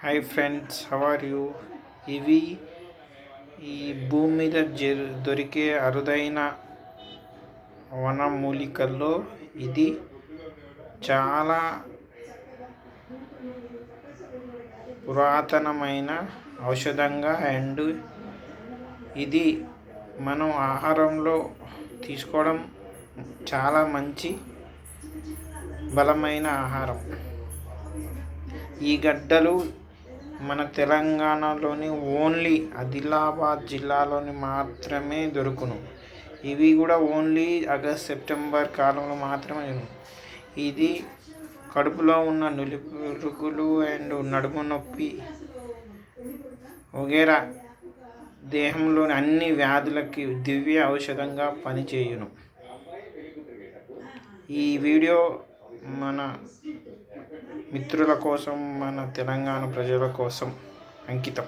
Hi friends, how are you? ఇవి ఈ భూమి మీద దొరికే అరుదైన వనమూలికల్లో ఇది చాలా పురాతనమైన ఔషధంగా అండ్ ఇది మనం ఆహారంలో తీసుకోవడం చాలా మంచి బలమైన ఆహారం. ఈ గడ్డలు మన తెలంగాణలోని ఓన్లీ ఆదిలాబాద్ జిల్లాలోని మాత్రమే దొరుకును. ఇవి కూడా ఓన్లీ ఆగస్ట్ సెప్టెంబర్ కాలంలో మాత్రమే. ఇది కడుపులో ఉన్న నులిపురుగులు అండ్ నడుము నొప్పి వగేరా దేహంలోని అన్ని వ్యాధులకి దివ్య ఔషధంగా పనిచేయును. ఈ వీడియో మన మిత్రుల కోసం, మన తెలంగాణ ప్రజల కోసం అంకితం.